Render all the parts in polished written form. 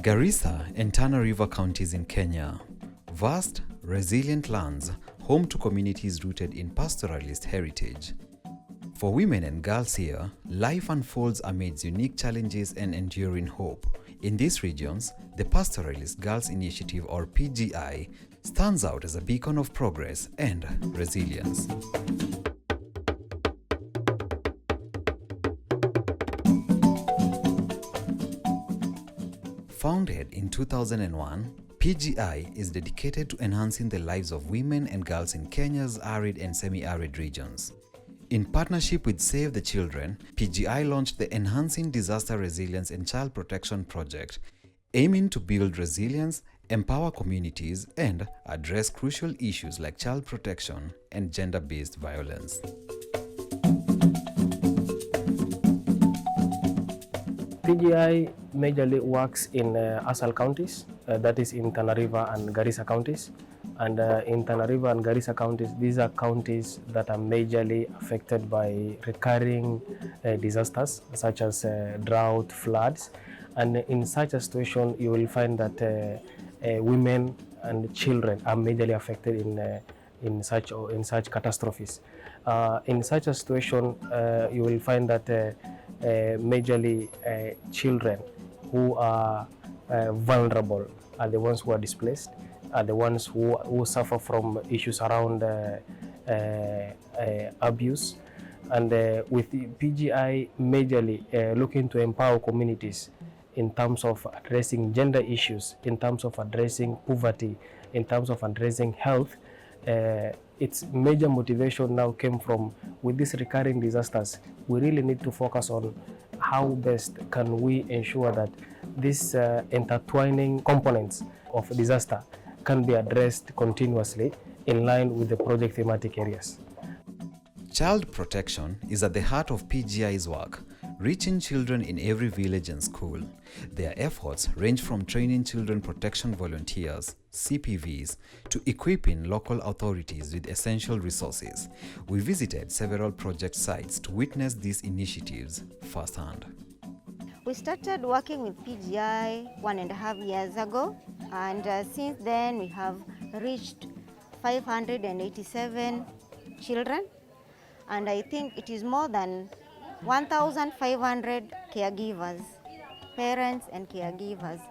Garissa and Tana River counties in Kenya. Vast, resilient lands home to communities rooted in pastoralist heritage. For women and girls here, life unfolds amidst unique challenges and enduring hope. In these regions, the Pastoralist Girls Initiative, or PGI, stands out as a beacon of progress and resilience. Founded in 2001, PGI is dedicated to enhancing the lives of women and girls in Kenya's arid and semi-arid regions. In partnership with Save the Children, PGI launched the Enhancing Disaster Resilience and Child Protection Project, aiming to build resilience, empower communities, and address crucial issues like child protection and gender-based violence. PGI majorly works in Asal counties, that is in Tana River and Garissa counties. And in Tana River and Garissa counties, these are counties that are majorly affected by recurring disasters such as drought, floods. And in such a situation, you will find that women and children are majorly affected in such catastrophes. In such a situation, you will find that majorly children who are vulnerable are the ones who are displaced, are the ones who suffer from issues around abuse. And with the PGI majorly looking to empower communities in terms of addressing gender issues, in terms of addressing poverty, in terms of addressing health, its major motivation now came from, with these recurring disasters, we really need to focus on how best can we ensure that these intertwining components of disaster can be addressed continuously in line with the project thematic areas. Child protection is at the heart of PGI's work, reaching children in every village and school. Their efforts range from training children protection volunteers, CPVs, to equipping local authorities with essential resources. We visited several project sites to witness these initiatives firsthand. We started working with PGI 1.5 years ago, and since then we have reached 587 children, and I think it is more than 1,500 caregivers, parents and caregivers.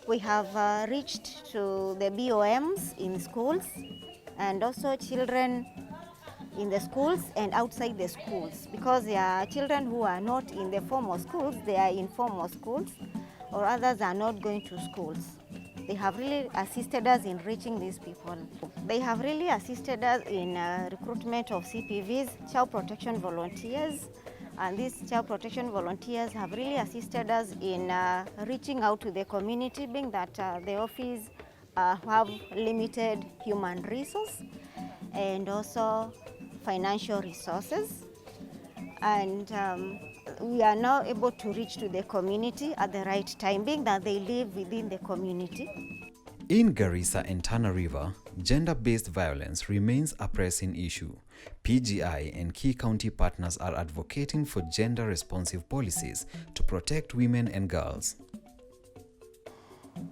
We have reached to the BOMs in schools, and also children in the schools and outside the schools, because there are children who are not in the formal schools, they are in formal schools, or others are not going to schools. They have really assisted us in reaching these people. They have really assisted us in recruitment of CPVs, child protection volunteers, and these child protection volunteers have really assisted us in reaching out to the community, being that the office have limited human resource and also financial resources. And we are now able to reach to the community at the right time, being that they live within the community. In Garissa and Tana River, gender-based violence remains a pressing issue. PGI and key county partners are advocating for gender-responsive policies to protect women and girls.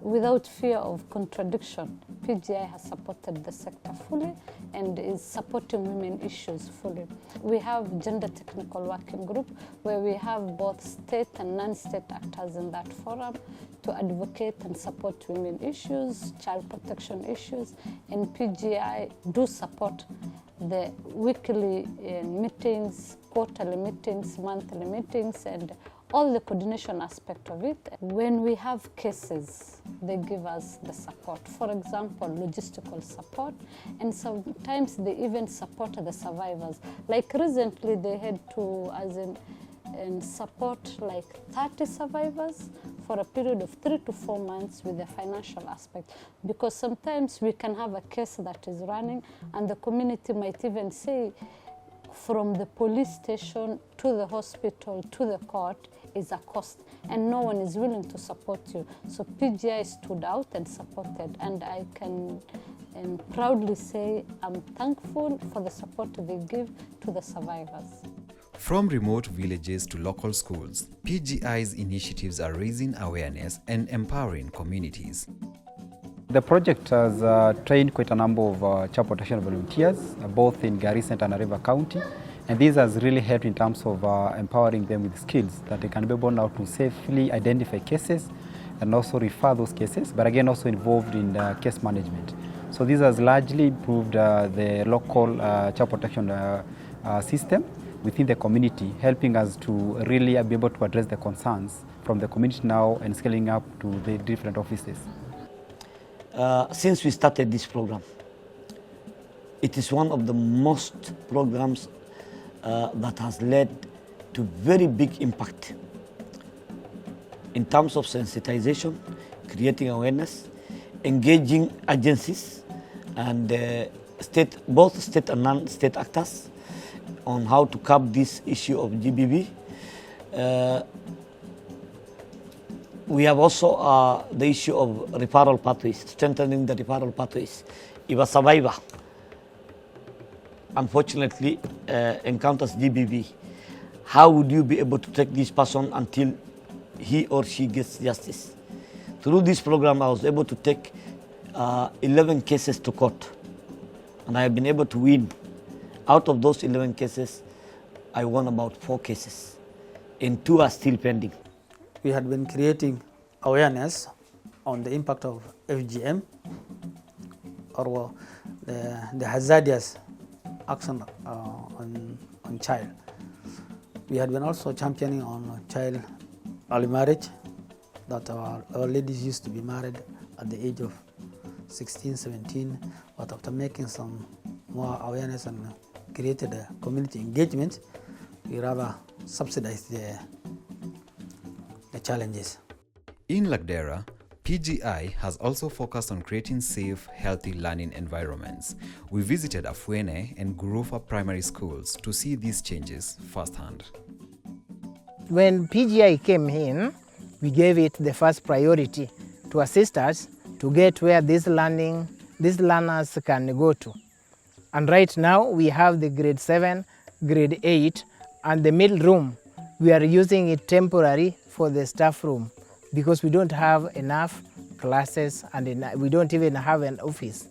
Without fear of contradiction, PGI has supported the sector fully and is supporting women issues fully. We have Gender Technical Working Group where we have both state and non-state actors in that forum to advocate and support women issues, child protection issues, and PGI do support the weekly meetings, quarterly meetings, monthly meetings, and all the coordination aspect of it. When we have cases, they give us the support. For example, logistical support, and sometimes they even support the survivors. Like recently, they had to, and support like 30 survivors for a period of 3 to 4 months with the financial aspect. Because sometimes we can have a case that is running, and the community might even say, from the police station to the hospital to the court is a cost, and no one is willing to support you. So PGI stood out and supported, and I can proudly say I'm thankful for the support they give to the survivors. From remote villages to local schools, PGI's initiatives are raising awareness and empowering communities. The project has trained quite a number of child protection volunteers, both in Garissa and Tana County, and this has really helped in terms of empowering them with skills that they can be able now to safely identify cases and also refer those cases, but again also involved in case management. So this has largely improved the local child protection system within the community, helping us to really be able to address the concerns from the community now and scaling up to the different offices. Since we started this program, it is one of the most programs that has led to very big impact in terms of sensitization, creating awareness, engaging agencies and both state and non-state actors on how to curb this issue of GBV. We have also the issue of referral pathways, strengthening the referral pathways. If a survivor, unfortunately, encounters GBV, how would you be able to take this person until he or she gets justice? Through this program, I was able to take 11 cases to court, and I have been able to win. Out of those 11 cases, I won about 4 cases, and 2 are still pending. We had been creating awareness on the impact of FGM, or the hazardous action on child. We had been also championing on child early marriage, that our ladies used to be married at the age of 16, 17, but after making some more awareness and created a community engagement, we rather subsidized the challenges. In Lagdera, PGI has also focused on creating safe, healthy learning environments. We visited Afuene and Gurufa primary schools to see these changes firsthand. When PGI came in, we gave it the first priority to assist us to get where these learners can go to. And right now we have the grade 7, grade 8 and the middle room. We are using it temporary for the staff room because we don't have enough classes and we don't even have an office.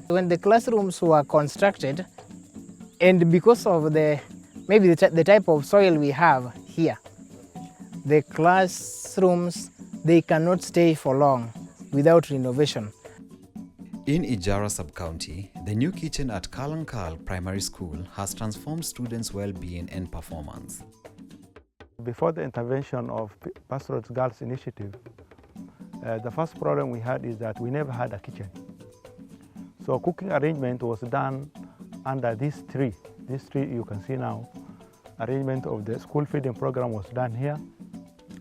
When the classrooms were constructed, and because of maybe the type of soil we have here, the classrooms, they cannot stay for long without renovation. In Ijara sub-county, the new kitchen at Kalankal Primary School has transformed students' well-being and performance. Before the intervention of Pastoral Girls Initiative, the first problem we had is that we never had a kitchen. So cooking arrangement was done under this tree. This tree you can see now. Arrangement of the school feeding program was done here,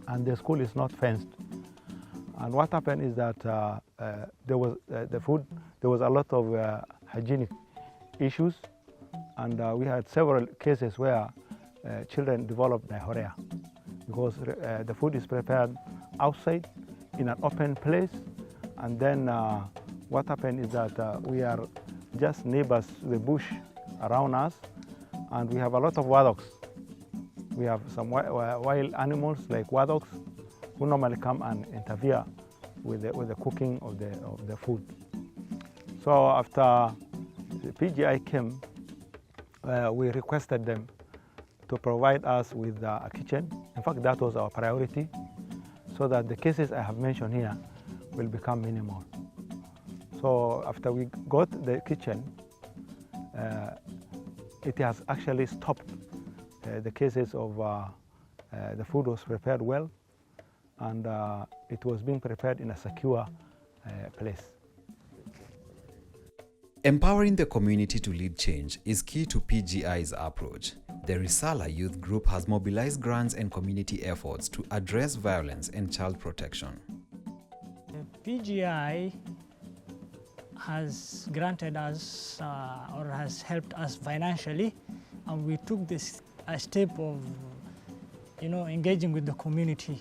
and the school is not fenced. And what happened is that there was a lot of hygienic issues, and we had several cases where children developed diarrhea because the food is prepared outside in an open place, and then what happened is that we are just neighbors to the bush around us, and we have a lot of wadoks. We have some wild animals like wadoks who normally come and interfere with the cooking of the food. So after the PGI came, we requested them to provide us with a kitchen. In fact, that was our priority, so that the cases I have mentioned here will become minimal. So after we got the kitchen, it has actually stopped the cases of the food was prepared well, and it was being prepared in a secure place. Empowering the community to lead change is key to PGI's approach. The Risala Youth Group has mobilized grants and community efforts to address violence and child protection. PGI has granted us or has helped us financially, and we took this a step of engaging with the community,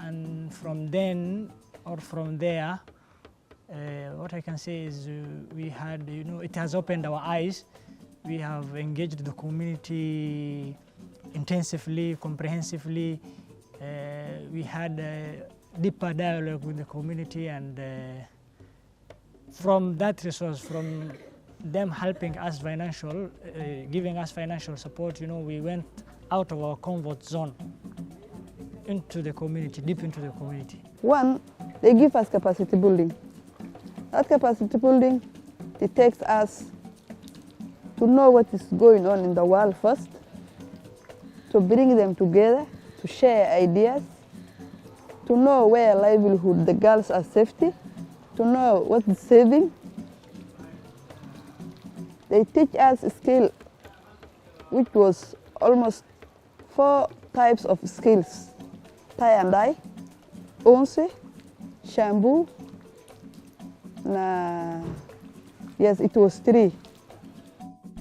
and from then or from there what I can say is we had it has opened our eyes. We have engaged the community in intensively, comprehensively. We had a deeper dialogue with the community, and from that resource, from them helping us giving us financial support, we went out of our comfort zone into the community, deep into the community. One, they give us capacity building. That capacity building, it takes us to know what is going on in the world first, to bring them together, to share ideas, to know where livelihood, the girls are safety, to know what is saving. They teach us a skill which was almost 4 types of skills: tie and dye, onse, shampoo. Yes, it was 3.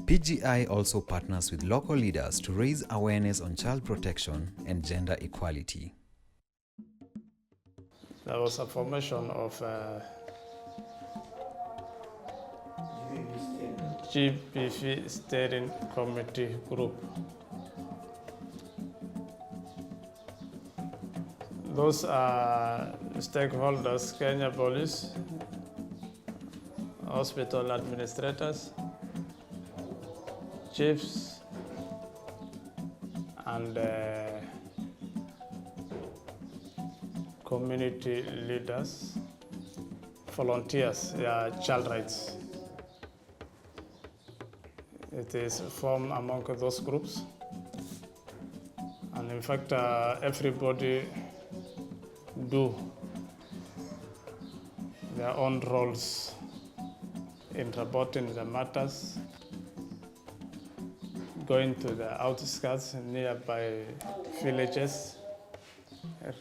PGI also partners with local leaders to raise awareness on child protection and gender equality. There was a formation of GBV Steering Committee Group. Those are stakeholders: Kenya Police, hospital administrators, chiefs, and community leaders, volunteers, child rights. It is formed among those groups, and in fact everybody do their own roles in reporting the matters, going to the outskirts, nearby villages,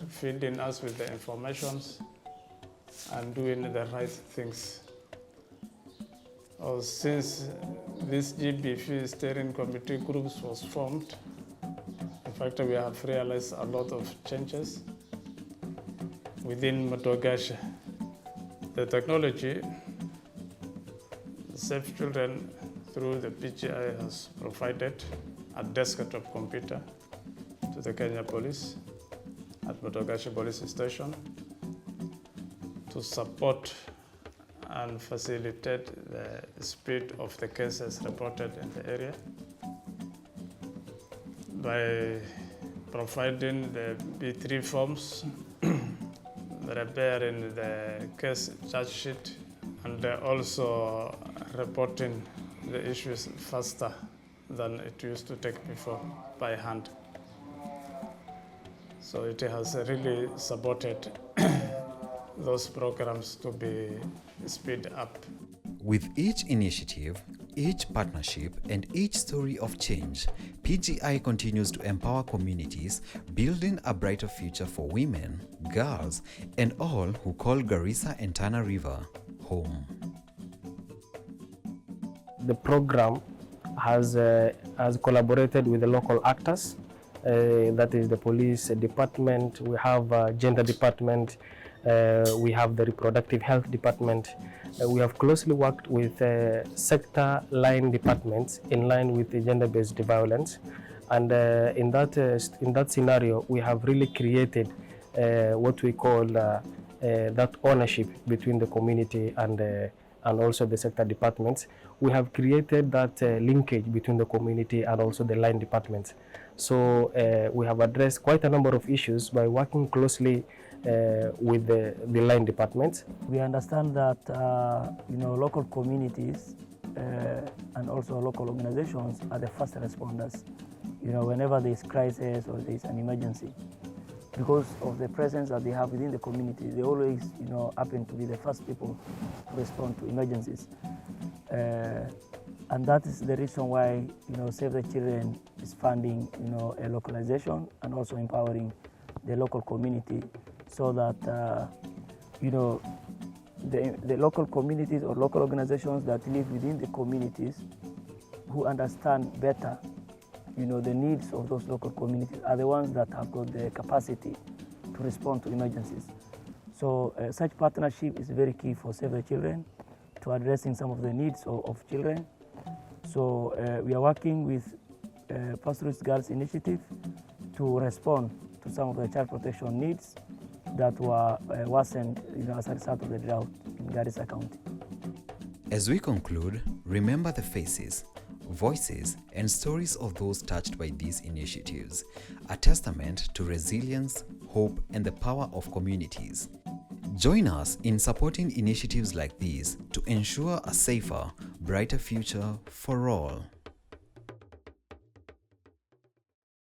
feeding us with the informations and doing the right things. Since this GBV Steering Committee groups was formed, in fact we have realized a lot of changes within Motogashe. The technology, Safe Children through the PGI has provided a desktop computer to the Kenya Police at Motogashe Police Station to support and facilitate the speed of the cases reported in the area by providing the B3 forms, preparing the case charge sheet, and also reporting the issues faster than it used to take before by hand. So it has really supported those programs to be speed up. With each initiative, each partnership, and each story of change, PGI continues to empower communities, building a brighter future for women, girls, and all who call Garissa and Tana River home. The program has collaborated with the local actors, that is the police department, we have a gender department, we have the reproductive health department. We have closely worked with sector line departments in line with the gender-based violence, and in that scenario we have really created what we call that ownership between the community and also the sector departments. We have created that linkage between the community and also the line departments. So we have addressed quite a number of issues by working closely with the line departments. We understand that local communities and also local organizations are the first responders. Whenever there is crisis or there is an emergency, because of the presence that they have within the community, they always happen to be the first people to respond to emergencies. And that is the reason why Save the Children is funding a localization and also empowering the local community, so that the local communities or local organizations that live within the communities, who understand better the needs of those local communities, are the ones that have got the capacity to respond to emergencies. So such partnership is very key for Save the Children to addressing some of the needs of children. So we are working with Pastoralist Girls Initiative to respond to some of the child protection needs that were worsened as a result of the drought in Garissa County. As we conclude, remember the faces, voices, and stories of those touched by these initiatives, a testament to resilience, hope, and the power of communities. Join us in supporting initiatives like these to ensure a safer, brighter future for all.